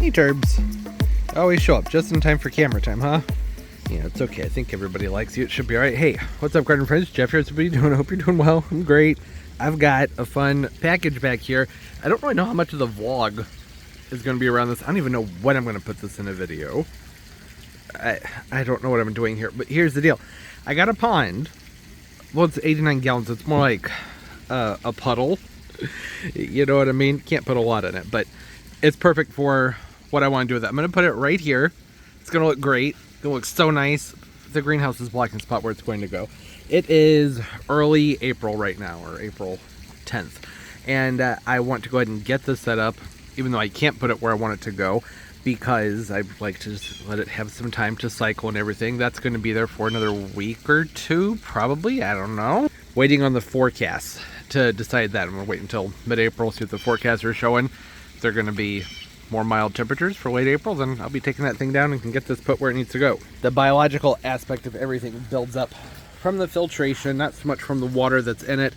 Hey, Turbs. Always show up just in time for camera time, huh? Yeah, it's okay. I think everybody likes you. It should be alright. Hey, what's up, garden friends? Jeff here. What's everybody doing? I hope you're doing well. I'm great. I've got a fun package back here. I don't really know how much of the vlog is going to be around this. I don't even know when I'm going to put this in a video. I don't know what I'm doing here, but here's the deal. I got a pond. Well, it's 89 gallons. It's more like a puddle. You know what I mean? Can't put a lot in it, but it's perfect for what I want to do with it. I'm going to put it right here. It's going to look great. It's going to look so nice. The greenhouse is blocking the spot where it's going to go. It is early April right now, or April 10th. And I want to go ahead and get this set up, even though I can't put it where I want it to go, because I'd like to just let it have some time to cycle and everything. That's going to be there for another week or two, probably. I don't know. Waiting on the forecast to decide that. I'm going to wait until mid-April, see what the forecasts are showing. If they're going to be more mild temperatures for late April, then I'll be taking that thing down and can get this put where it needs to go. The biological aspect of everything builds up from the filtration, not so much from the water that's in it.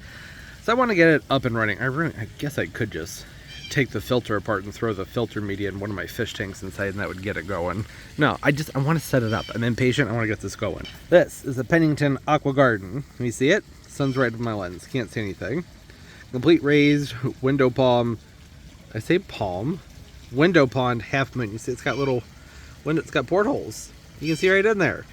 So I want to get it up and running. I guess I could just take the filter apart and throw the filter media in one of my fish tanks inside and that would get it going. No, I want to set it up. I'm impatient. I want to get this going. This is a Pennington Aqua Garden. Can you see it? Sun's right in my lens. Can't see anything. Complete raised window palm. I say palm. Window pond, half moon. You see it's got little windows, it's got portholes. You can see right in there.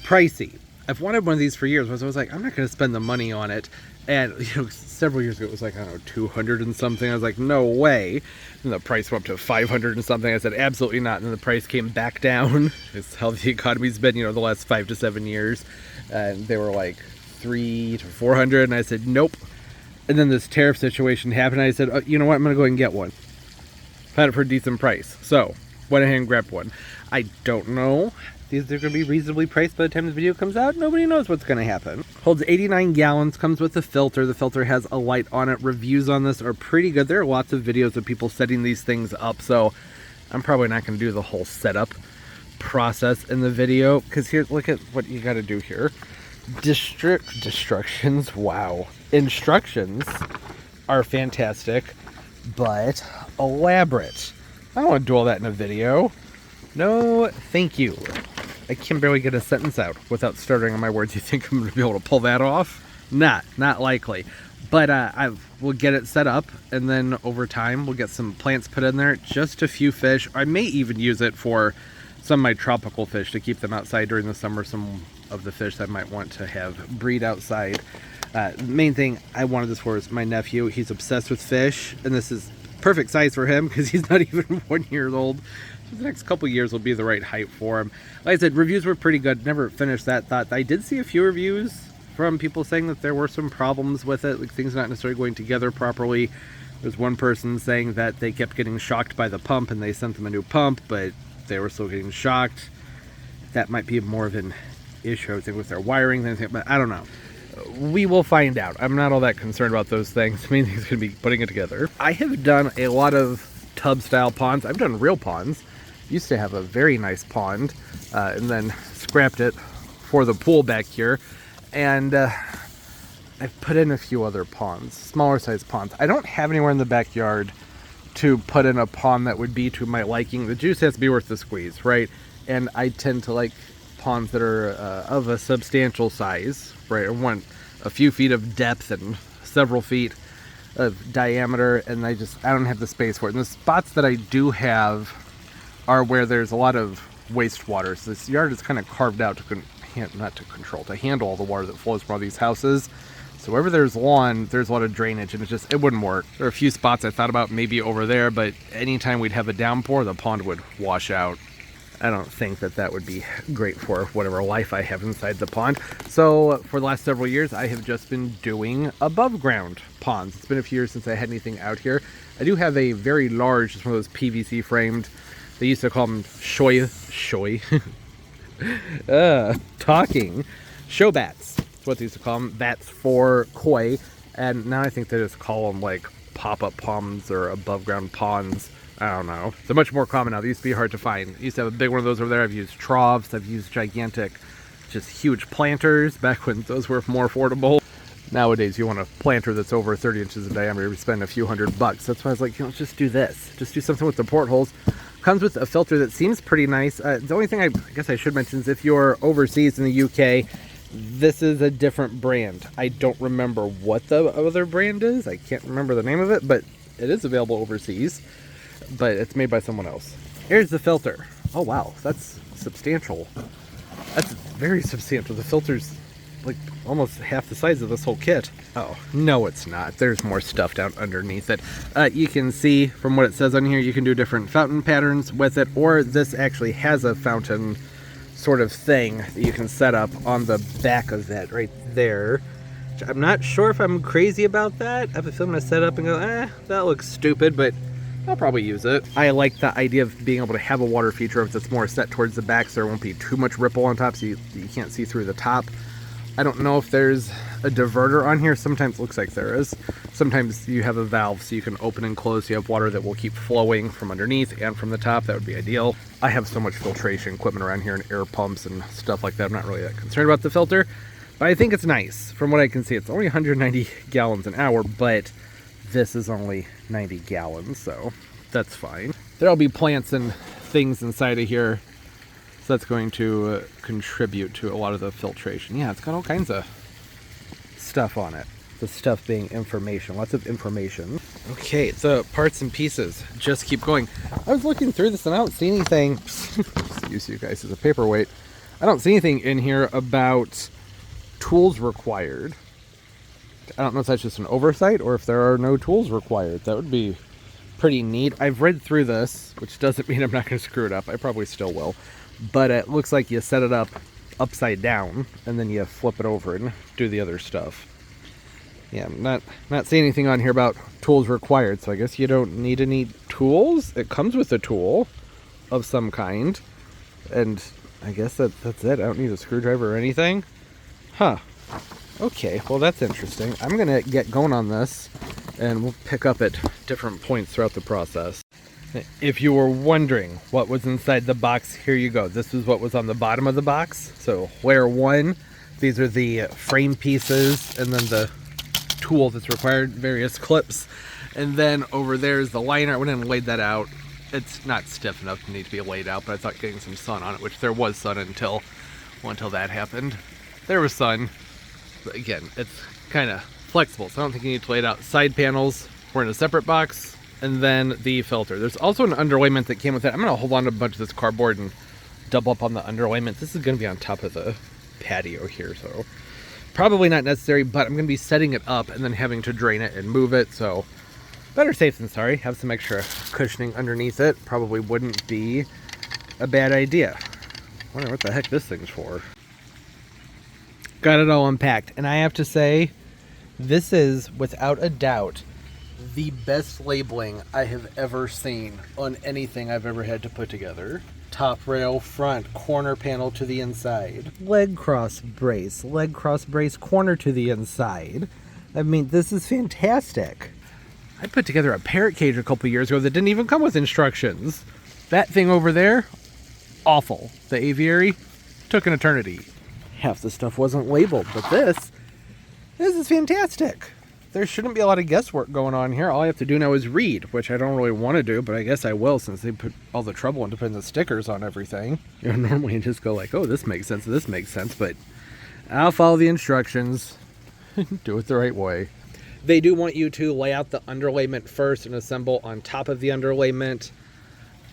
Pricey. I've wanted one of these for years, but I was like, I'm not going to spend the money on it. And several years ago it was like, I don't know, 200 and something. I was like, no way. And the price went up to 500 and something. I said, absolutely not. And then the price came back down. It's how the economy's been, the last 5 to 7 years. And they were like 300 to 400. And I said, nope. And then this tariff situation happened. I said, oh, you know what? I'm going to go ahead and get one. Found it for a decent price. So, went ahead and grabbed one. I don't know. These are going to be reasonably priced by the time this video comes out. Nobody knows what's going to happen. Holds 89 gallons, comes with a filter. The filter has a light on it. Reviews on this are pretty good. There are lots of videos of people setting these things up, so I'm probably not going to do the whole setup process in the video, because here, look at what you got to do here. Instructions, wow. Instructions are fantastic, but elaborate. I don't want to do all that in a video. No, thank you. I can barely get a sentence out without stuttering on my words. You think I'm going to be able to pull that off? Not likely. But we'll get it set up, and then over time we'll get some plants put in there. Just a few fish. I may even use it for some of my tropical fish to keep them outside during the summer. Some of the fish I might want to have breed outside. The main thing I wanted this for is my nephew. He's obsessed with fish, and this is perfect size for him because he's not even 1 year old. So the next couple years will be the right height for him. Like I said, reviews were pretty good. Never finished that thought. I did see a few reviews from people saying that there were some problems with it, like things not necessarily going together properly. There's one person saying that they kept getting shocked by the pump and they sent them a new pump, but they were still getting shocked. That might be more of an issue, I think, with their wiring than anything, but I don't know. We will find out. I'm not all that concerned about those things. The main thing is going to be putting it together. I have done a lot of tub style ponds. I've done real ponds. Used to have a very nice pond, and then scrapped it for the pool back here. And I've put in a few other ponds, smaller size ponds. I don't have anywhere in the backyard to put in a pond that would be to my liking. The juice has to be worth the squeeze, right? And I tend to like ponds that are of a substantial size, right? I want a few feet of depth and several feet of diameter, and I don't have the space for it. And the spots that I do have are where there's a lot of wastewater. So this yard is kind of carved out to handle all the water that flows from all these houses. So wherever there's lawn, there's a lot of drainage, and it wouldn't work. There are a few spots I thought about maybe over there, but anytime we'd have a downpour, the pond would wash out. I don't think that would be great for whatever life I have inside the pond. So for the last several years, I have just been doing above ground ponds. It's been a few years since I had anything out here. I do have a very large, just one of those PVC framed, they used to call them talking show bats. That's what they used to call them, bats for koi. And now I think they just call them like pop-up ponds or above ground ponds. I don't know. They're much more common now. They used to be hard to find. I used to have a big one of those over there. I've used troughs. I've used gigantic, just huge planters back when those were more affordable. Nowadays, you want a planter that's over 30 inches in diameter, you spend a few $100. That's why I was like, let's just do this. Just do something with the portholes. Comes with a filter that seems pretty nice. The only thing I guess I should mention is if you're overseas in the UK, this is a different brand. I don't remember what the other brand is. I can't remember the name of it, but it is available overseas. But it's made by someone else. Here's the filter. Oh wow, that's substantial. That's very substantial. The filter's like almost half the size of this whole kit. Oh, no it's not. There's more stuff down underneath it. You can see from what it says on here, you can do different fountain patterns with it, or this actually has a fountain sort of thing that you can set up on the back of that right there. I'm not sure if I'm crazy about that. I have a feeling I'm gonna set up and go, that looks stupid, but I'll probably use it. I like the idea of being able to have a water feature if it's more set towards the back, so there won't be too much ripple on top, so you can't see through the top. I don't know if there's a diverter on here. Sometimes it looks like there is. Sometimes you have a valve so you can open and close. You have water that will keep flowing from underneath and from the top. That would be ideal. I have so much filtration equipment around here and air pumps and stuff like that. I'm not really that concerned about the filter, but I think it's nice. From what I can see, it's only 190 gallons an hour, but this is only 90 gallons, so that's fine. There'll be plants and things inside of here, so that's going to contribute to a lot of the filtration. Yeah, it's got all kinds of stuff on it. The stuff being information, lots of information. Okay, the parts and pieces just keep going. I was looking through this and I don't see anything, just use you guys as a paperweight. I don't see anything in here about tools required. I don't know if that's just an oversight or if there are no tools required. That would be pretty neat. I've read through this, which doesn't mean I'm not going to screw it up. I probably still will. But it looks like you set it up upside down and then you flip it over and do the other stuff. Yeah, I'm not seeing anything on here about tools required, so I guess you don't need any tools. It comes with a tool of some kind, and I guess that's it. I don't need a screwdriver or anything. Huh. Okay, well that's interesting. I'm gonna get going on this and we'll pick up at different points throughout the process. If you were wondering what was inside the box, here you go. This is what was on the bottom of the box. So layer 1, these are the frame pieces, and then the tool that's required, various clips. And then over there is the liner. I went in and laid that out. It's not stiff enough to need to be laid out, but I thought getting some sun on it, which there was sun until that happened. There was sun. But again, it's kind of flexible, so I don't think you need to lay it out. Side panels were in a separate box, and then the filter. There's also an underlayment that came with it. I'm going to hold on to a bunch of this cardboard and double up on the underlayment. This is going to be on top of the patio here, so probably not necessary, but I'm going to be setting it up and then having to drain it and move it, so better safe than sorry. Have some extra cushioning underneath it. Probably wouldn't be a bad idea. I wonder what the heck this thing's for. Got it all unpacked, and I have to say, this is, without a doubt, the best labeling I have ever seen on anything I've ever had to put together. Top rail, front, corner panel to the inside. Leg cross brace, corner to the inside. I mean, this is fantastic. I put together a parrot cage a couple years ago that didn't even come with instructions. That thing over there, awful. The aviary, took an eternity. Half the stuff wasn't labeled, but this is fantastic. There shouldn't be a lot of guesswork going on here. All I have to do now is read, which I don't really want to do, but I guess I will since they put all the trouble into putting the stickers on everything. You know, normally you just go like, oh, this makes sense, but I'll follow the instructions. Do it the right way. They do want you to lay out the underlayment first and assemble on top of the underlayment.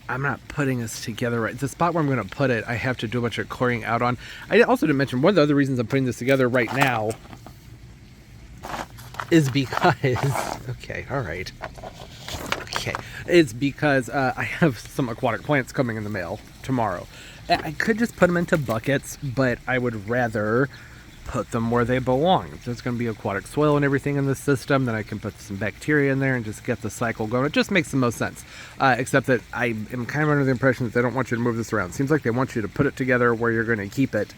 I'm not putting this together right. The spot where I'm going to put it, I have to do a bunch of clearing out on. I also didn't mention one of the other reasons I'm putting this together right now is because, okay, all right. Okay, it's because I have some aquatic plants coming in the mail tomorrow. I could just put them into buckets, but I would rather put them where they belong. If there's going to be aquatic soil and everything in the system, then I can put some bacteria in there and just get the cycle going. It just makes the most sense. Except that I am kind of under the impression that they don't want you to move this around. Seems like they want you to put it together where you're going to keep it.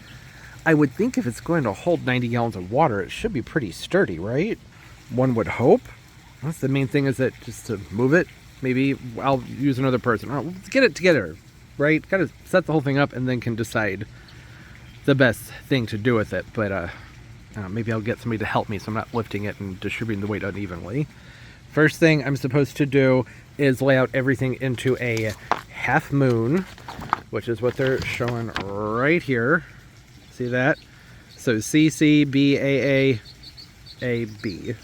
I would think if it's going to hold 90 gallons of water, it should be pretty sturdy, right? One would hope. That's the main thing, is that just to move it. Maybe I'll use another person. Oh, let's get it together, right? Kind of set the whole thing up and then can decide the best thing to do with it. But maybe I'll get somebody to help me so I'm not lifting it and distributing the weight unevenly. First thing I'm supposed to do is lay out everything into a half moon, which is what they're showing right here. See that? So CCBAA AB,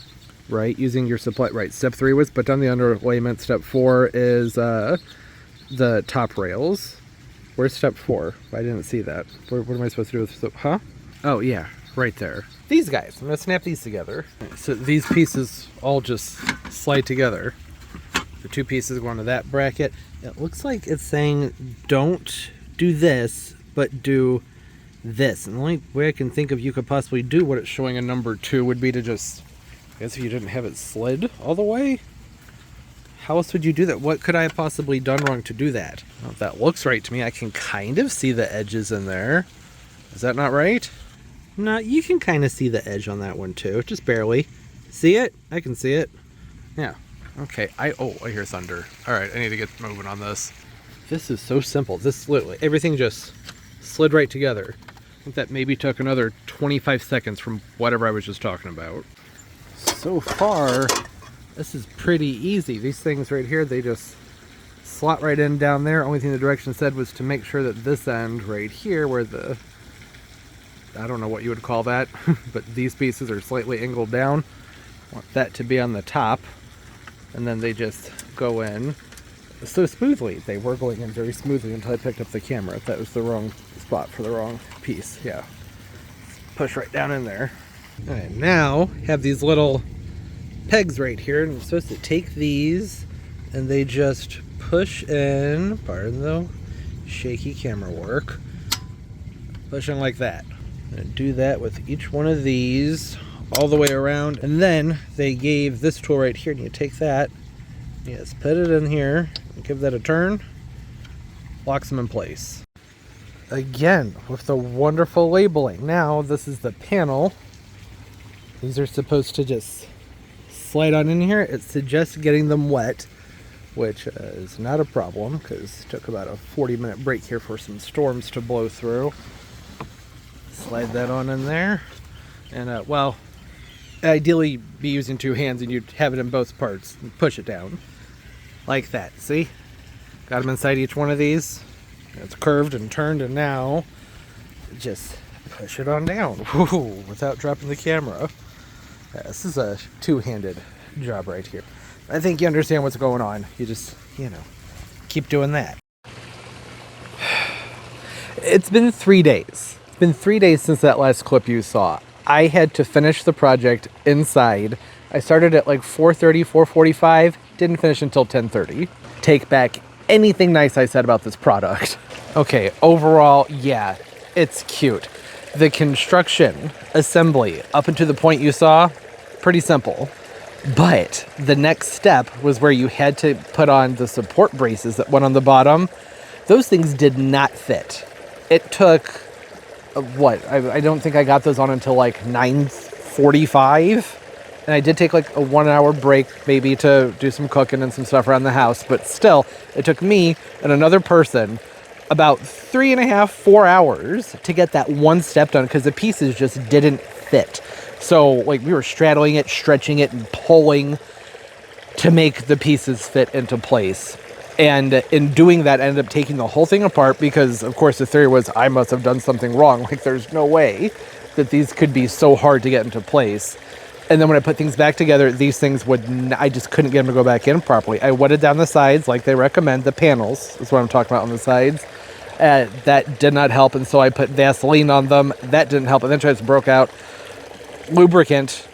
right? Using your supply, right? Step 3 was put down the underlayment. Step 4 is the top rails. Where's step 4? I didn't see that. What am I supposed to do with, huh? Oh yeah, right there. These guys, I'm gonna snap these together. So these pieces all just slide together. The 2 pieces go into that bracket. It looks like it's saying don't do this, but do this. And the only way I can think of you could possibly do what it's showing in number 2 would be to just, I guess if you didn't have it slid all the way. How else would you do that? What could I have possibly done wrong to do that? Well, if that looks right to me, I can kind of see the edges in there. Is that not right? No, you can kind of see the edge on that one too, just barely. See it? I can see it. Yeah. Okay. I hear thunder. All right, I need to get moving on this. This is so simple. This literally, everything just slid right together. I think that maybe took another 25 seconds from whatever I was just talking about. So far, this is pretty easy. These things right here, they just slot right in down there. Only thing the direction said was to make sure that this end right here, where the, I don't know what you would call that, but these pieces are slightly angled down. I want that to be on the top. And then they just go in so smoothly. They were going in very smoothly until I picked up the camera. That was the wrong spot for the wrong piece. Yeah. Push right down in there. All right, now have these little pegs right here, and I'm supposed to take these and they just push in, pardon the shaky camera work, pushing like that. And do that with each one of these all the way around. And then they gave this tool right here, and you take that, yes, put it in here, and give that a turn, locks them in place. Again, with the wonderful labeling. Now this is the panel. These are supposed to just slide on in here. It suggests getting them wet, which is not a problem because it took about a 40-minute break here for some storms to blow through. Slide that on in there, and well, ideally be using 2 hands, and you'd have it in both parts and push it down like that. See, got them inside each one of these. It's curved and turned, and now just push it on down. Woo, without dropping the camera. Yeah, this is a 2-handed job right here. I think you understand what's going on. You just, keep doing that. It's been 3 days. It's been 3 days since that last clip you saw. I had to finish the project inside. I started at like 4:30, 4:45, didn't finish until 10:30. Take back anything nice I said about this product. Okay, overall, yeah, it's cute. The construction, assembly, up until the point you saw, pretty simple. But the next step was where you had to put on the support braces that went on the bottom. Those things did not fit. It took, what? I don't think I got those on until like 9:45. And I did take like a 1-hour break maybe to do some cooking and some stuff around the house. But still, it took me and another person about 3.5, 4 hours to get that one step done because the pieces just didn't fit. So like we were straddling it, stretching it, and pulling to make the pieces fit into place. And in doing that, I ended up taking the whole thing apart because, of course, the theory was I must have done something wrong. Like there's no way that these could be so hard to get into place. And then when I put things back together, these things I just couldn't get them to go back in properly. I wetted down the sides like they recommend. The panels is what I'm talking about on the sides. That did not help, and so I put Vaseline on them. That didn't help. And then just broke out lubricant.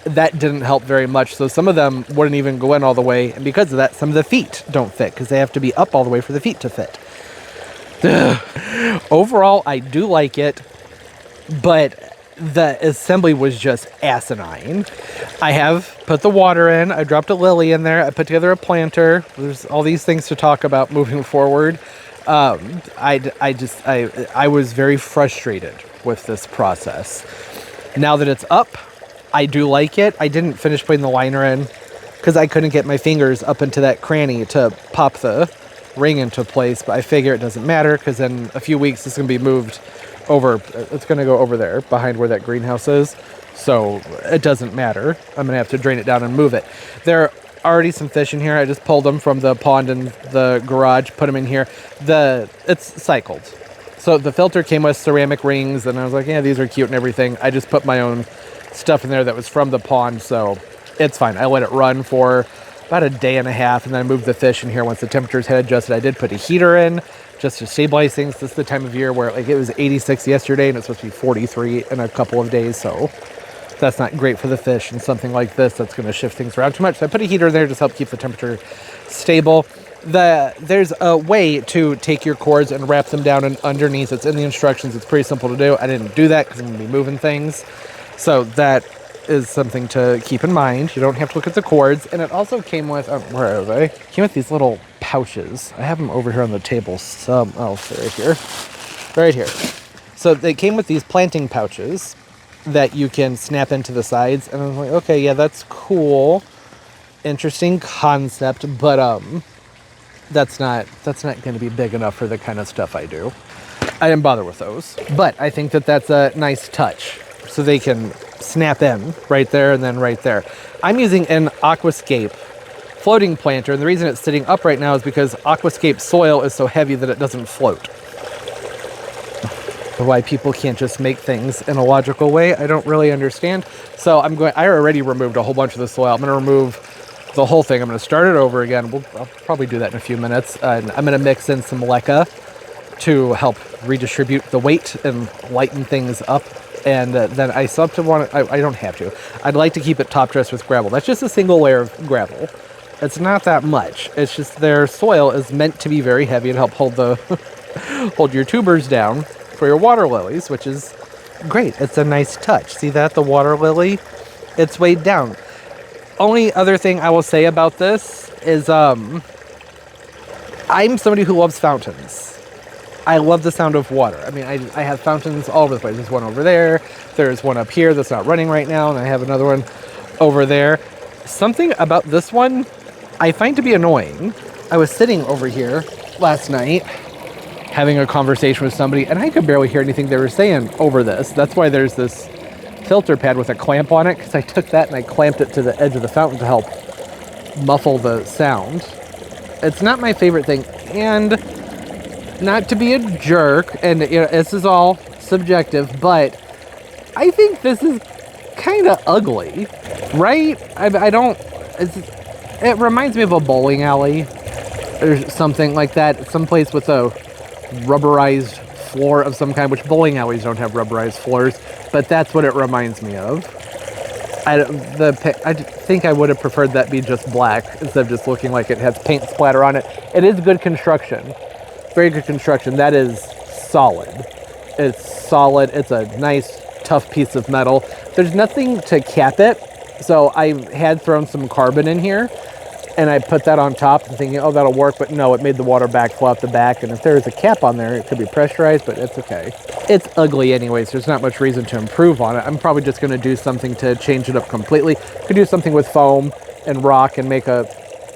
That didn't help very much. So some of them wouldn't even go in all the way. And because of that, some of the feet don't fit because they have to be up all the way for the feet to fit. Overall, I do like it, but the assembly was just asinine. I have put the water in. I dropped a lily in there. I put together a planter. There's all these things to talk about moving forward. I was very frustrated with this process. Now that it's up, I do like it. I didn't finish putting the liner in because I couldn't get my fingers up into that cranny to pop the ring into place, but I figure it doesn't matter because in a few weeks it's going to be moved over. It's going to go over there behind where that greenhouse is, so it doesn't matter. I'm going to have to drain it down and move it. There already some fish in here. I just pulled them from the pond in the garage, put them in here. It's cycled. So the filter came with ceramic rings, and I was like, yeah, these are cute and everything. I just put my own stuff in there that was from the pond, so it's fine. I let it run for about a day and a half, and then I moved the fish in here once the temperatures had adjusted. I did put a heater in just to stabilize things. This is the time of year where like it was 86 yesterday, and it's supposed to be 43 in a couple of days, so that's not great for the fish. And something like this, that's going to shift things around too much. So I put a heater in there to help keep the temperature stable. There's a way to take your cords and wrap them down and underneath. It's in the instructions. It's pretty simple to do. I didn't do that because I'm going to be moving things. So that is something to keep in mind. You don't have to look at the cords. And it also came with, where are they? Came with these little pouches. I have them over here on the table. Right here. Right here. So they came with these planting pouches that you can snap into the sides. And I was like, okay, yeah, that's cool. Interesting concept, but that's not going to be big enough for the kind of stuff I do. I didn't bother with those, but I think that that's a nice touch. So they can snap in right there and then right there. I'm using an Aquascape floating planter, and the reason it's sitting up right now is because Aquascape soil is so heavy that it doesn't float. Why people can't just make things in a logical way, I don't really understand. So I already removed a whole bunch of the soil. I'm going to remove the whole thing. I'm going to start it over again. I'll probably do that in a few minutes. And I'm going to mix in some leca to help redistribute the weight and lighten things up. And then I still have to I don't have to. I'd like to keep it top dressed with gravel. That's just a single layer of gravel. It's not that much. It's just their soil is meant to be very heavy to help hold hold your tubers down for your water lilies, which is great. It's a nice touch. See that? The water lily, it's weighed down. Only other thing I will say about this is I'm somebody who loves fountains. I love the sound of water. I mean, I have fountains all over the place. There's one over there. There's one up here that's not running right now, and I have another one over there. Something about this one I find to be annoying. I was sitting over here last night having a conversation with somebody, and I could barely hear anything they were saying over this. That's why there's this filter pad with a clamp on it, because I took that and I clamped it to the edge of the fountain to help muffle the sound. It's not my favorite thing, and not to be a jerk, and you know, this is all subjective, but I think this is kind of ugly, right? It reminds me of a bowling alley or something like that, someplace with a rubberized floor of some kind, which bowling alleys don't have rubberized floors, but that's what it reminds me of. I think I would have preferred that be just black instead of just looking like it has paint splatter on it. It is good construction. Very good construction. That is solid. It's solid. It's a nice, tough piece of metal. There's nothing to cap it, so I had thrown some carbon in here, and I put that on top thinking, oh, that'll work, but no, it made the water backflow out the back, and if there's a cap on there, it could be pressurized, but it's okay. It's ugly anyways. There's not much reason to improve on it. I'm probably just going to do something to change it up completely. Could do something with foam and rock and make a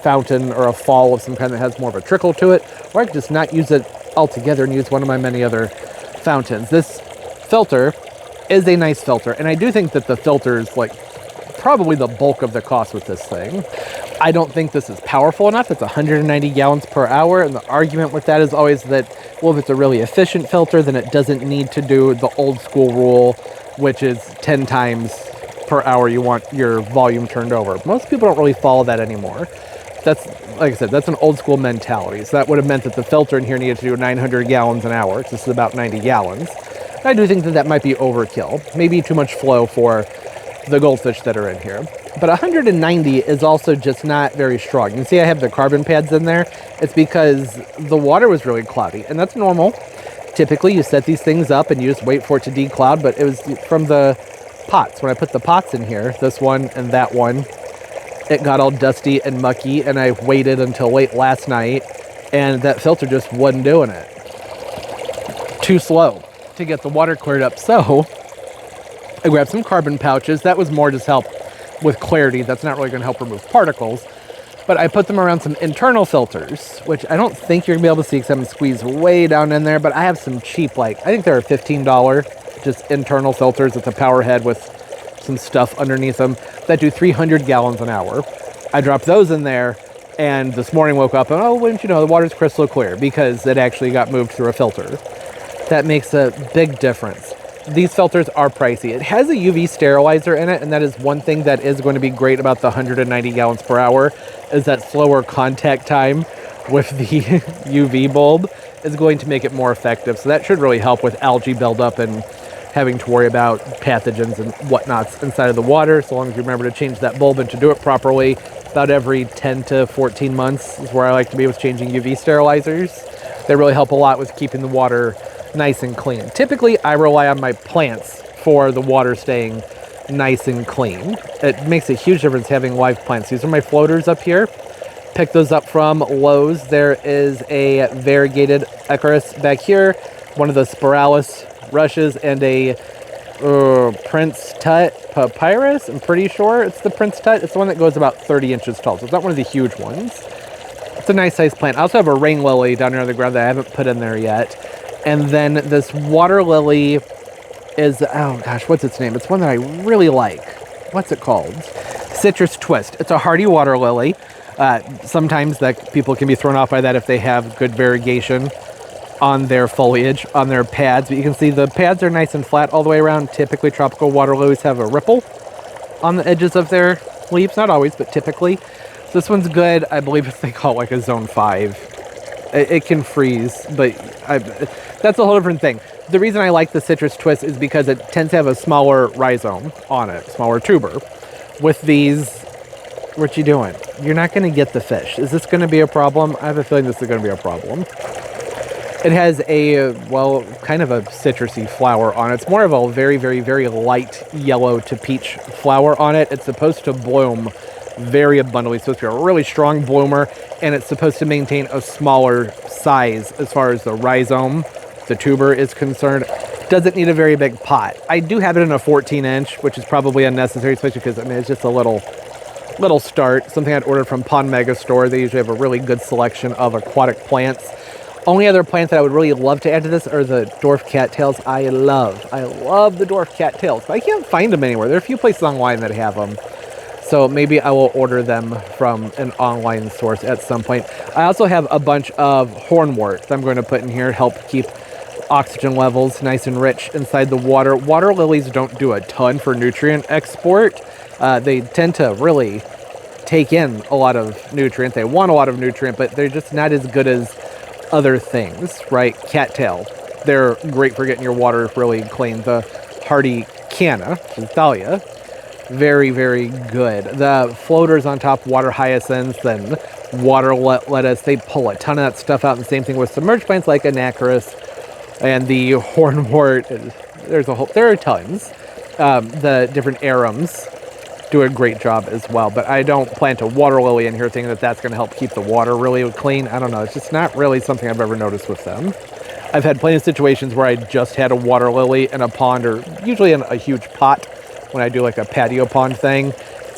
fountain or a fall of some kind that has more of a trickle to it, or I could just not use it altogether and use one of my many other fountains. This filter is a nice filter, and I do think that the filter is like probably the bulk of the cost with this thing. I don't think this is powerful enough. It's 190 gallons per hour, and the argument with that is always that, well, if it's a really efficient filter, then it doesn't need to do the old school rule, which is 10 times per hour you want your volume turned over. Most people don't really follow that anymore. That's, like I said, that's an old school mentality. So that would have meant that the filter in here needed to do 900 gallons an hour. This is about 90 gallons. I do think that that might be overkill. Maybe too much flow for the goldfish that are in here. But 190 is also just not very strong. You can see I have the carbon pads in there. It's because the water was really cloudy, and that's normal. Typically, you set these things up and you just wait for it to decloud, but it was from the pots. When I put the pots in here, this one and that one, it got all dusty and mucky, and I waited until late last night, and that filter just wasn't doing it. Too slow to get the water cleared up. So I grabbed some carbon pouches. That was more just help with clarity. That's not really going to help remove particles. But I put them around some internal filters, which I don't think you're going to be able to see because I'm squeezed way down in there. But I have some cheap, I think they're $15, just internal filters. It's a power head with some stuff underneath them that do 300 gallons an hour. I dropped those in there, and this morning woke up and, oh, wouldn't you know, the water's crystal clear because it actually got moved through a filter. That makes a big difference. These filters are pricey. It has a UV sterilizer in it, and that is one thing that is going to be great about the 190 gallons per hour, is that slower contact time with the UV bulb is going to make it more effective. So that should really help with algae buildup and having to worry about pathogens and whatnots inside of the water, so long as you remember to change that bulb and to do it properly. About every 10 to 14 months is where I like to be with changing UV sterilizers. They really help a lot with keeping the water nice and clean. Typically, I rely on my plants for the water staying nice and clean. It makes a huge difference having live plants. These are my floaters up here. Pick those up from Lowe's. There is a variegated Icarus back here, one of the Spiralis rushes, and a Prince Tut Papyrus. I'm pretty sure it's the Prince Tut. It's the one that goes about 30 inches tall, so it's not one of the huge ones. It's a nice sized plant. I also have a rain lily down here on the ground that I haven't put in there yet. And then this water lily is, oh gosh, what's its name? It's one that I really like. What's it called? Citrus Twist. It's a hardy water lily. Sometimes that people can be thrown off by that if they have good variegation on their foliage, on their pads. But you can see the pads are nice and flat all the way around. Typically, tropical water lilies have a ripple on the edges of their leaves. Not always, but typically. So this one's good. I believe they call it like a zone 5. It can freeze, but that's a whole different thing. The reason I like the Citrus Twist is because it tends to have a smaller rhizome on it, smaller tuber. With these, what you doing? You're not going to get the fish. Is this going to be a problem? I have a feeling this is going to be a problem. It has a, well, kind of a citrusy flower on it. It's more of a very, very, very light yellow to peach flower on it. It's supposed to bloom very abundantly. It's supposed to be a really strong bloomer, and it's supposed to maintain a smaller size as far as the rhizome, the tuber, is concerned. Doesn't need a very big pot. I do have it in a 14-inch, which is probably unnecessary, especially because, I mean, it's just a little start. Something I'd ordered from Pond Mega Store. They usually have a really good selection of aquatic plants. Only other plants that I would really love to add to this are the dwarf cattails. I love the dwarf cattails, but I can't find them anywhere. There are a few places online that have them. So maybe I will order them from an online source at some point. I also have a bunch of hornwort that I'm going to put in here to help keep oxygen levels nice and rich inside the water. Water lilies don't do a ton for nutrient export. They tend to really take in a lot of nutrient. They want a lot of nutrient, but they're just not as good as other things, right? Cattail. They're great for getting your water really clean. The hardy canna, which is dahlia, very, very good. The floaters on top, water hyacinths and water lettuce, they pull a ton of that stuff out. And the same thing with submerged plants like Anacharis and the hornwort. There are tons. The different arums do a great job as well. But I don't plant a water lily in here thinking that that's going to help keep the water really clean. I don't know. It's just not really something I've ever noticed with them. I've had plenty of situations where I just had a water lily in a pond, or usually in a huge pot when I do like a patio pond thing,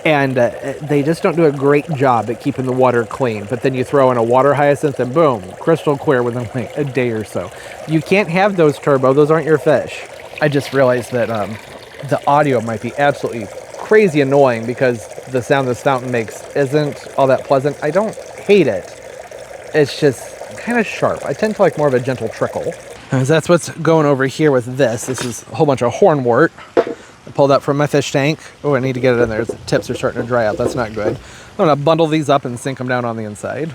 and they just don't do a great job at keeping the water clean. But then you throw in a water hyacinth and boom, crystal clear within like a day or so. You can't have those, Turbo. Those aren't your fish. I just realized that the audio might be absolutely crazy annoying because the sound this fountain makes isn't all that pleasant. I don't hate it. It's just kind of sharp. I tend to like more of a gentle trickle. So that's what's going over here with this. This is a whole bunch of hornwort. I pulled out from my fish tank. Oh, I need to get it in there. The tips are starting to dry out. That's not good. I'm going to bundle these up and sink them down on the inside.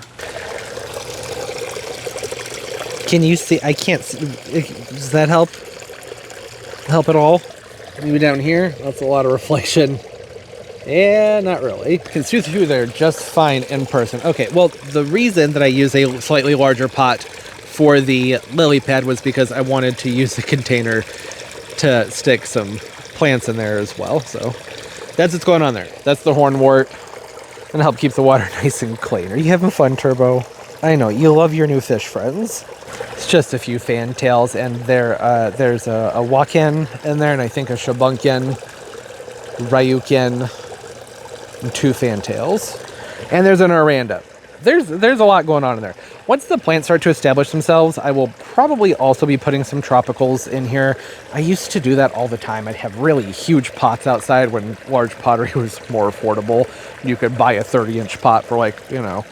Can you see? I can't see. Does that help? Help at all? Maybe down here? That's a lot of reflection. Yeah, not really. You can see through there just fine in person. Okay, well, the reason that I use a slightly larger pot for the lily pad was because I wanted to use the container to stick some plants in there as well. So that's what's going on there. That's the hornwort, and help keep the water nice and clean. Are you having fun, Turbo? I know, you love your new fish friends. It's just a few fantails, and there's a wakin in there, and I think a shabunkin, ryukin, and 2 fantails. And there's an oranda. There's a lot going on in there. Once the plants start to establish themselves, I will probably also be putting some tropicals in here. I used to do that all the time. I'd have really huge pots outside when large pottery was more affordable. You could buy a 30-inch pot for like, you know,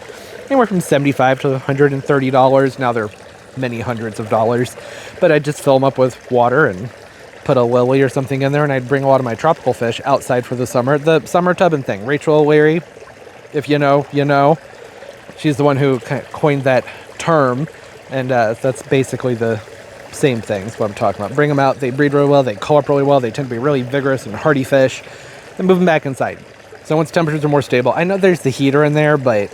anywhere from $75 to $130. Now they're many hundreds of dollars. But I'd just fill them up with water and put a lily or something in there, and I'd bring a lot of my tropical fish outside for the summer. The summer tubbing thing. Rachel O'Leary, if you know, you know. She's the one who kind of coined that term, and that's basically the same thing. That's what I'm talking about. Bring them out, they breed really well, they color up really well, they tend to be really vigorous and hardy fish, then move them back inside. So once temperatures are more stable, I know there's the heater in there, but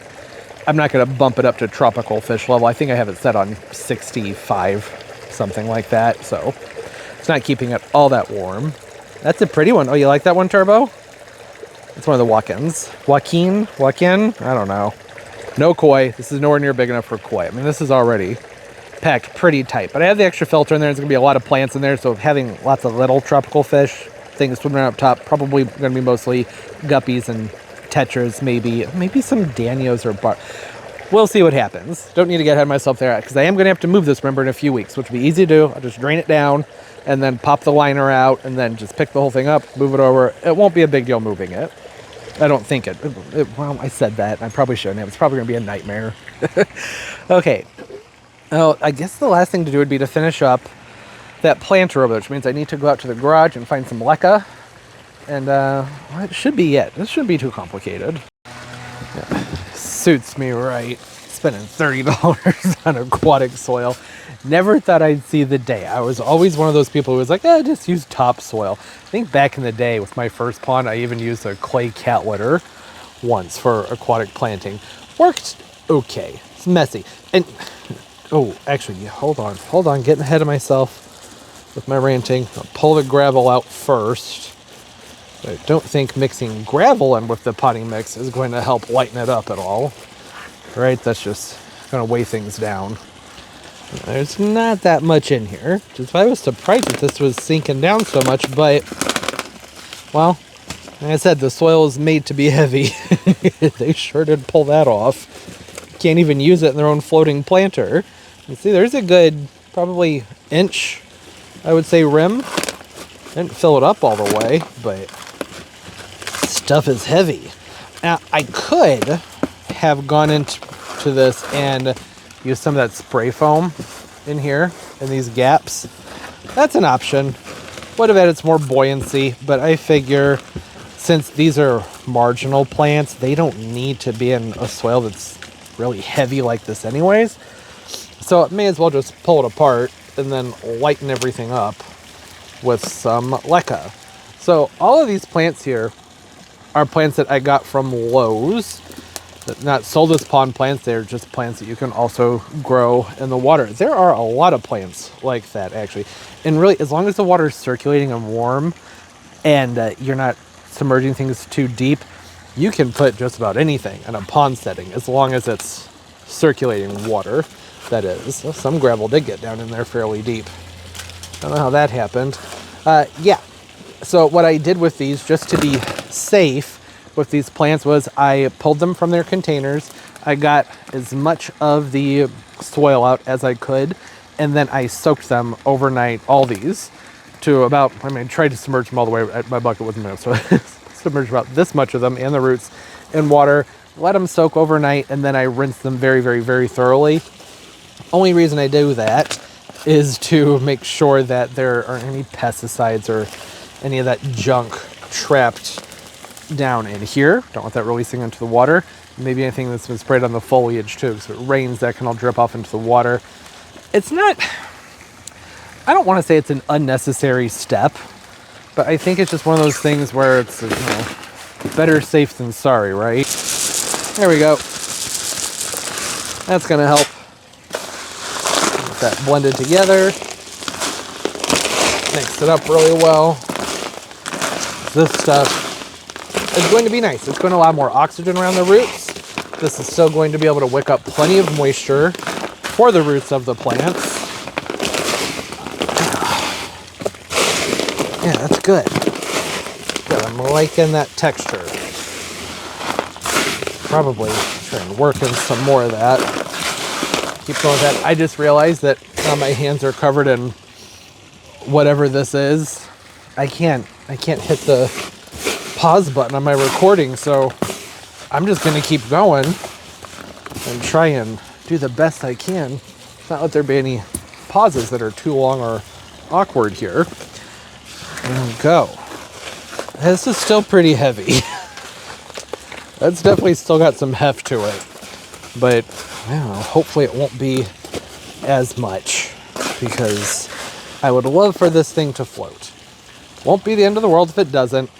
I'm not going to bump it up to tropical fish level. I think I have it set on 65, something like that, so it's not keeping it all that warm. That's a pretty one. Oh, you like that one, Turbo? It's one of the walk-ins. Joaquin? I don't know. No koi. This is nowhere near big enough for koi. I mean, this is already packed pretty tight. But I have the extra filter in there. There's going to be a lot of plants in there. So having lots of little tropical fish, things swimming up top, probably going to be mostly guppies and tetras, maybe some danios or bar. We'll see what happens. Don't need to get ahead of myself there because I am going to have to move this, remember, in a few weeks, which will be easy to do. I'll just drain it down and then pop the liner out and then just pick the whole thing up, move it over. It won't be a big deal moving it. I don't think well, I said that. I probably shouldn't have. It's probably going to be a nightmare. Okay. Oh, I guess the last thing to do would be to finish up that planter over there, which means I need to go out to the garage and find some leca. And well, it should be it. This shouldn't be too complicated. Yeah. Suits me right. Spending $30 on aquatic soil. Never thought I'd see the day. I was always one of those people who was like, just use topsoil. I think back in the day with my first pond, I even used a clay cat litter once for aquatic planting. Worked okay. It's messy. And, oh, actually, hold on. Getting ahead of myself with my ranting. I'll pull the gravel out first. I don't think mixing gravel in with the potting mix is going to help lighten it up at all. Right? That's just going to weigh things down. There's not that much in here, which is why I was surprised that this was sinking down so much, but, well, like I said, the soil is made to be heavy. They sure did pull that off. Can't even use it in their own floating planter. You see, there's a good, probably inch, I would say, rim. Didn't fill it up all the way, but stuff is heavy. Now, I could have gone into this and use some of that spray foam in here in these gaps. That's an option. Would have added some more buoyancy, but I figure since these are marginal plants, they don't need to be in a soil that's really heavy like this anyways. So it may as well just pull it apart and then lighten everything up with some leca. So all of these plants here are plants that I got from Lowe's. Not sold as pond plants, they're just plants that you can also grow in the water. There are a lot of plants like that, actually. And really, as long as the water is circulating and warm and you're not submerging things too deep, you can put just about anything in a pond setting as long as it's circulating water, that is. Some gravel did get down in there fairly deep. I don't know how that happened. Yeah, so what I did with these, just to be safe, with these plants was I pulled them from their containers. I got as much of the soil out as I could, and then I soaked them overnight, all these, to about, I tried to submerge them all the way. My bucket wasn't enough, so I submerged about this much of them and the roots in water, let them soak overnight, and then I rinsed them very, very, very thoroughly. Only reason I do that is to make sure that there aren't any pesticides or any of that junk trapped down in here. Don't want that releasing into the water. Maybe anything that's been sprayed on the foliage too, because if it rains, that can all drip off into the water. It's not, I don't want to say it's an unnecessary step, but I think it's just one of those things where it's, better safe than sorry, right? There we go. That's going to help. Get that blended together. Mix it up really well. This stuff is going to be nice. It's going to allow more oxygen around the roots. This is still going to be able to wick up plenty of moisture for the roots of the plants. Yeah, that's good. Good. I'm liking that texture. Probably try and work in some more of that. keep going with that. I just realized that my hands are covered in whatever this is. I can't hit the pause button on my recording, so I'm just gonna keep going and try and do the best I can. Not let there be any pauses that are too long or awkward here. There we go. This is still pretty heavy. That's definitely still got some heft to it, but I don't know, hopefully it won't be as much, because I would love for this thing to float. Won't be the end of the world if it doesn't.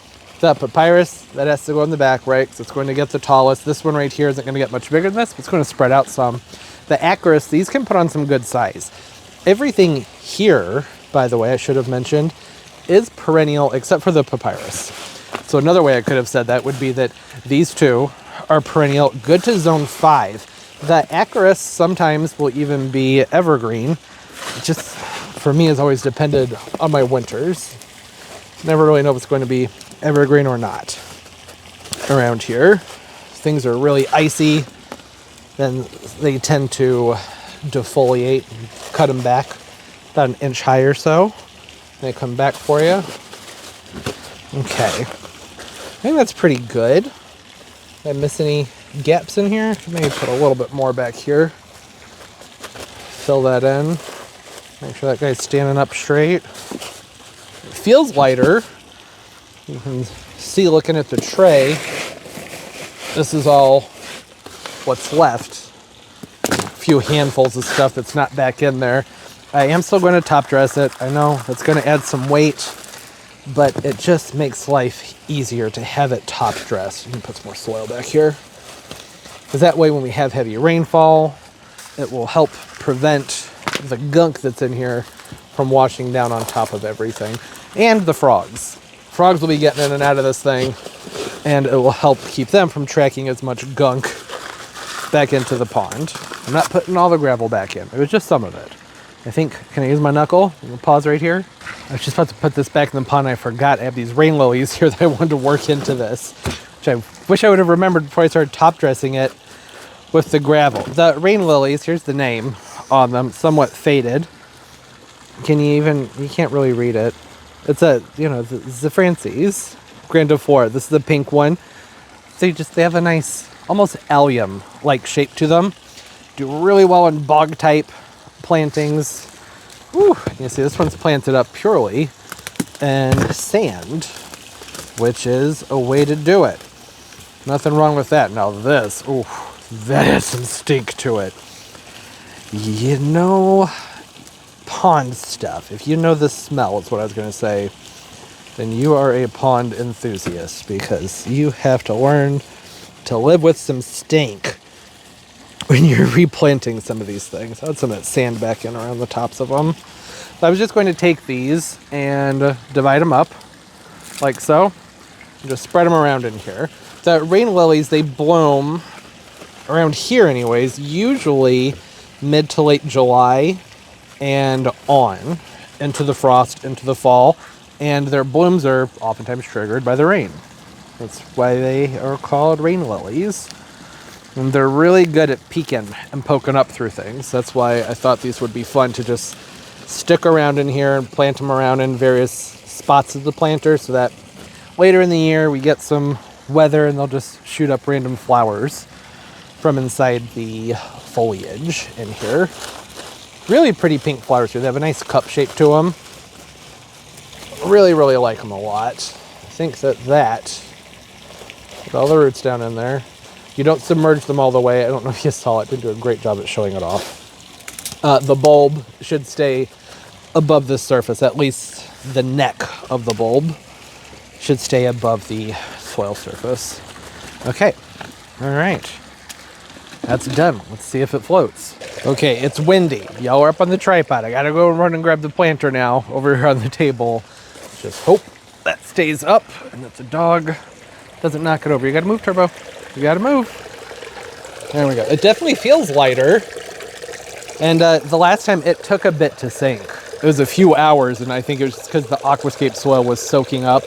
The papyrus, that has to go in the back, right? Because it's going to get the tallest. This one right here isn't going to get much bigger than this, but it's going to spread out some. The acris, these can put on some good size. Everything here, by the way, I should have mentioned, is perennial except for the papyrus. So another way I could have said that would be that these two are perennial, good to zone 5. The acris sometimes will even be evergreen. It just, for me, has always depended on my winters. Never really know if it's going to be evergreen or not. Around here, things are really icy, then they tend to defoliate, cut them back about an inch high or so. They come back for you. Okay, I think that's pretty good. Did I miss any gaps in here? Maybe put a little bit more back here. Fill that in. Make sure that guy's standing up straight. It feels lighter. You can see looking at the tray, this is all what's left. A few handfuls of stuff that's not back in there. I am still going to top dress it. I know it's going to add some weight, but it just makes life easier to have it top dressed. You can put some more soil back here, because that way when we have heavy rainfall, it will help prevent the gunk that's in here from washing down on top of everything. And the frogs. Frogs will be getting in and out of this thing, and it will help keep them from tracking as much gunk back into the pond. I'm not putting all the gravel back in. It was just some of it. I think, can I use my knuckle? I'm gonna pause right here. I was just about to put this back in the pond and I forgot I have these rain lilies here that I wanted to work into this, which I wish I would have remembered before I started top dressing it with the gravel. The rain lilies, here's the name on them, somewhat faded. You can't really read it. It's the Frances, grandiflora. This is the pink one. They have a nice, almost allium-like shape to them. Do really well in bog type plantings. Whew, you see this one's planted up purely in sand, which is a way to do it. Nothing wrong with that. Now this, ooh, that has some stink to it. You know, pond stuff. If you know the smell, is what I was going to say, then you are a pond enthusiast, because you have to learn to live with some stink when you're replanting some of these things. I had some of that sand back in around the tops of them. So I was just going to take these and divide them up like so, and just spread them around in here. The rain lilies, they bloom around here anyways, usually mid to late July and on into the frost, into the fall, and their blooms are oftentimes triggered by the rain. That's why they are called rain lilies. And they're really good at peeking and poking up through things. That's why I thought these would be fun to just stick around in here and plant them around in various spots of the planter, so that later in the year we get some weather and they'll just shoot up random flowers from inside the foliage in here. Really pretty pink flowers here. They have a nice cup shape to them. Really, really like them a lot. I think that put all the roots down in there. You don't submerge them all the way. I don't know if you saw it. Didn't do a great job at showing it off. The bulb should stay above the surface. At least the neck of the bulb should stay above the soil surface. Okay. All right. That's done. Let's see if it floats. Okay, it's windy. Y'all are up on the tripod. I gotta go run and grab the planter now over here on the table. Just hope that stays up and that the dog doesn't knock it over. You gotta move, Turbo. You gotta move. There we go. It definitely feels lighter. And the last time it took a bit to sink. It was a few hours, and I think it was because the aquascape soil was soaking up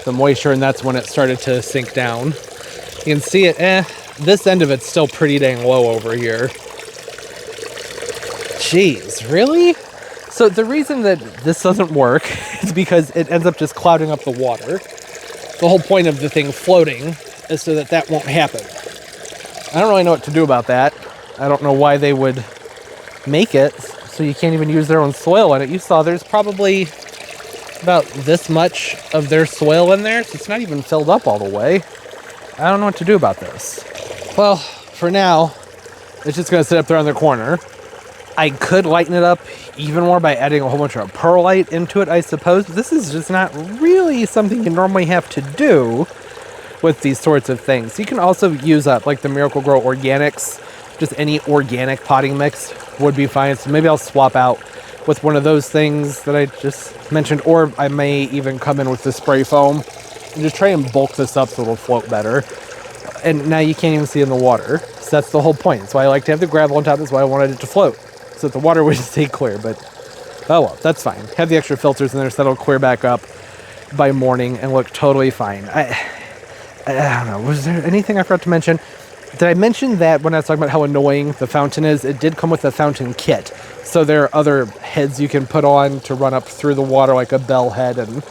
the moisture, and that's when it started to sink down. You can see it, this end of it's still pretty dang low over here. Jeez, really? So the reason that this doesn't work is because it ends up just clouding up the water. The whole point of the thing floating is so that that won't happen. I don't really know what to do about that. I don't know why they would make it so you can't even use their own soil in it. You saw there's probably about this much of their soil in there, so it's not even filled up all the way. I don't know what to do about this. Well, for now, it's just going to sit up there on the corner. I could lighten it up even more by adding a whole bunch of perlite into it, I suppose. But this is just not really something you normally have to do with these sorts of things. You can also use up like the Miracle-Gro Organics. Just any organic potting mix would be fine. So maybe I'll swap out with one of those things that I just mentioned, or I may even come in with the spray foam and just try and bulk this up so it'll float better. And now you can't even see in the water. So that's the whole point. That's why I like to have the gravel on top. That's why I wanted it to float, so that the water would stay clear. But oh well, that's fine. Have the extra filters in there so that'll clear back up by morning and look totally fine. I don't know. Was there anything I forgot to mention? Did I mention that when I was talking about how annoying the fountain is? It did come with a fountain kit. So there are other heads you can put on to run up through the water, like a bell head and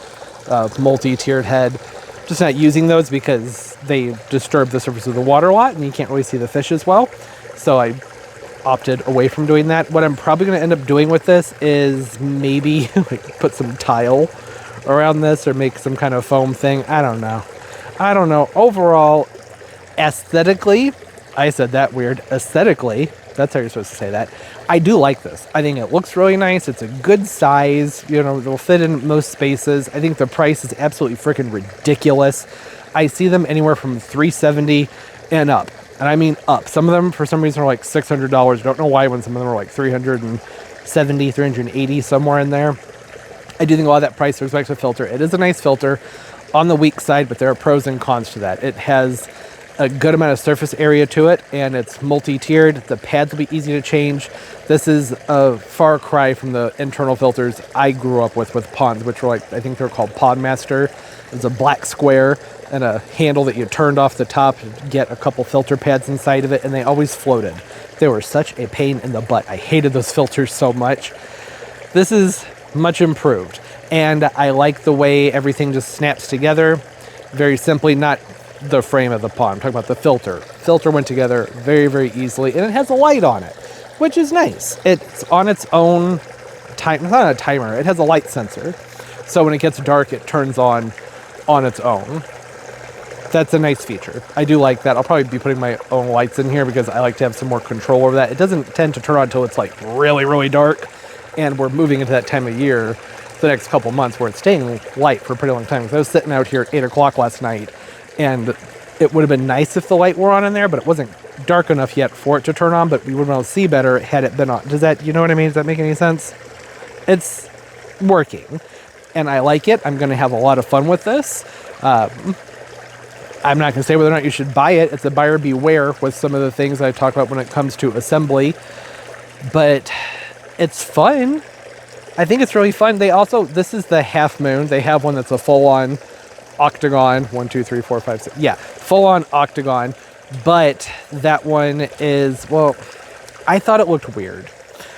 a multi-tiered head. Just not using those because they disturb the surface of the water a lot and you can't really see the fish as well. So I opted away from doing that. What I'm probably going to end up doing with this is maybe like put some tile around this or make some kind of foam thing. I don't know. Overall, aesthetically, I said that weird. Aesthetically, that's how you're supposed to say that. I do like this. I think it looks really nice. It's a good size. You know, it'll fit in most spaces. I think the price is absolutely freaking ridiculous. I see them anywhere from $370 and up. And I mean up. Some of them, for some reason, are like $600. I don't know why when some of them are like $370, $380, somewhere in there. I do think a lot of that price reflects the filter. It is a nice filter on the weak side, but there are pros and cons to that. It has a good amount of surface area to it, and it's multi-tiered. The pads will be easy to change. This is a far cry from the internal filters I grew up with ponds, which were like, I think they're called Pond Master. It's a black square and a handle that you turned off the top to get a couple filter pads inside of it, and they always floated. They were such a pain in the butt. I hated those filters so much. This is much improved, and I like the way everything just snaps together very simply. Not the frame of the pond, I'm talking about the filter. Filter went together very, very easily, and it has a light on it, which is nice. It's on its own time. It's not a timer. It has a light sensor, so when it gets dark, it turns on its own. That's a nice feature. I do like that. I'll probably be putting my own lights in here because I like to have some more control over that. It doesn't tend to turn on until it's like really, really dark, and we're moving into that time of year the next couple months where it's staying light for a pretty long time. So I was sitting out here at 8 o'clock last night, and it would have been nice if the light were on in there, but it wasn't dark enough yet for it to turn on, but we would have been able to see better had it been on. Does that, you know what I mean? Does that make any sense? It's working, and I like it. I'm going to have a lot of fun with this. I'm not going to say whether or not you should buy it. It's a buyer beware with some of the things I talk about when it comes to assembly, but it's fun. I think it's really fun. They also, this is the half moon. They have one that's a full-on octagon. 1, 2, 3, 4, 5, 6. Yeah, full-on octagon. But that one is, well, I thought it looked weird.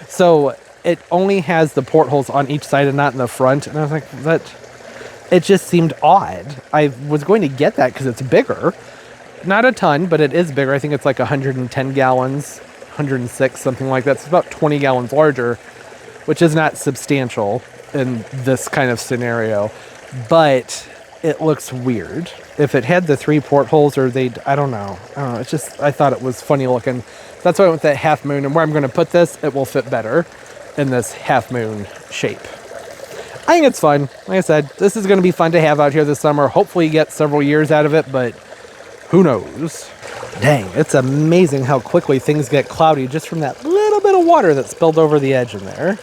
So it only has the portholes on each side and not in the front. And I was like, it just seemed odd. I was going to get that because it's bigger. Not a ton, but it is bigger. I think it's like 110 gallons, 106, something like that. It's about 20 gallons larger, which is not substantial in this kind of scenario. But it looks weird. If it had the 3 portholes, or I don't know. It's just, I thought it was funny looking. That's why I went with that half moon. And where I'm going to put this, it will fit better in this half moon shape. I think it's fun. Like I said, this is going to be fun to have out here this summer. Hopefully you get several years out of it, but who knows? Dang, it's amazing how quickly things get cloudy just from that little bit of water that spilled over the edge in there.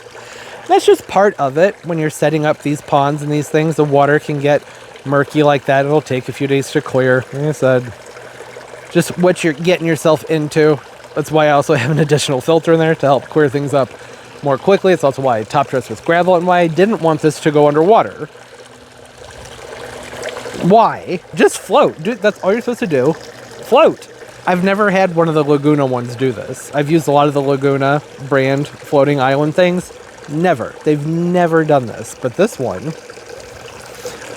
That's just part of it. When you're setting up these ponds and these things, the water can get murky like that. It'll take a few days to clear. Like I said, just what you're getting yourself into. That's why I also have an additional filter in there to help clear things up more quickly. It's also why I top dressed with gravel and why I didn't want this to go underwater. Why? Just float. Dude, that's all you're supposed to do. Float. I've never had one of the Laguna ones do this. I've used a lot of the Laguna brand floating island things. Never. They've never done this. But this one,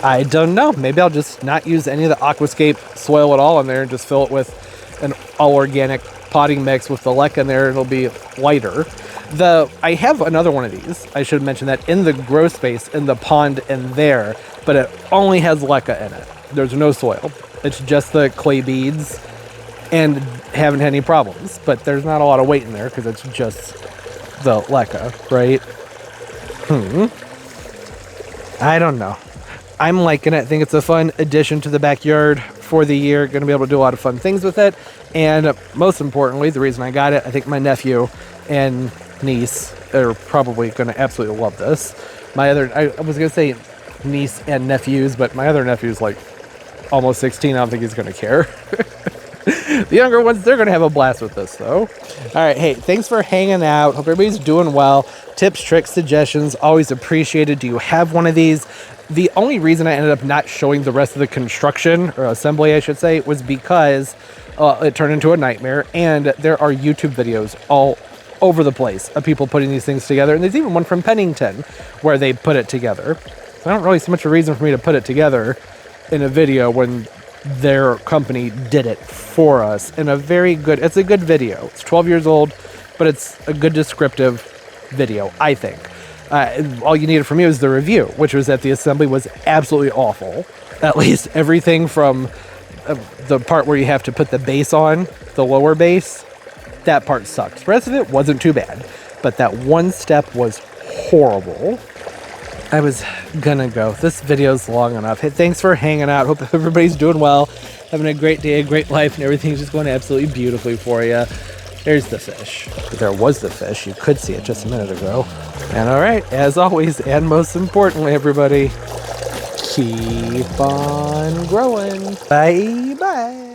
I don't know. Maybe I'll just not use any of the Aquascape soil at all in there and just fill it with an all organic potting mix with the leca in there. It'll be lighter. I have another one of these. I should mention that in the grow space in the pond in there, but it only has leca in it. There's no soil. It's just the clay beads and haven't had any problems. But there's not a lot of weight in there because it's just the leca, right? I don't know. I'm liking it. I think it's a fun addition to the backyard for the year. Going to be able to do a lot of fun things with it. And most importantly, the reason I got it, I think my nephew and niece are probably going to absolutely love this. I was going to say niece and nephews, but my other nephew's like almost 16. I don't think he's going to care. The younger ones, they're going to have a blast with this, though. All right, hey, thanks for hanging out. Hope everybody's doing well. Tips, tricks, suggestions, always appreciated. Do you have one of these? The only reason I ended up not showing the rest of the construction, or assembly, I should say, was because it turned into a nightmare, and there are YouTube videos all over the place of people putting these things together, and there's even one from Pennington where they put it together. So I don't really see much of a reason for me to put it together in a video when their company did it for us in it's a good video. It's 12 years old, but it's a good descriptive video, I think. All you needed from me was the review, which was that the assembly was absolutely awful. At least everything from the part where you have to put the base on, the lower base, that part sucked. The rest of it wasn't too bad, but that one step was horrible. I was gonna go. This video's long enough. Hey, thanks for hanging out. Hope everybody's doing well, having a great day, a great life, and everything's just going absolutely beautifully for you. There's the fish. There was the fish. You could see it just a minute ago. And all right, as always, and most importantly, everybody, keep on growing. Bye-bye.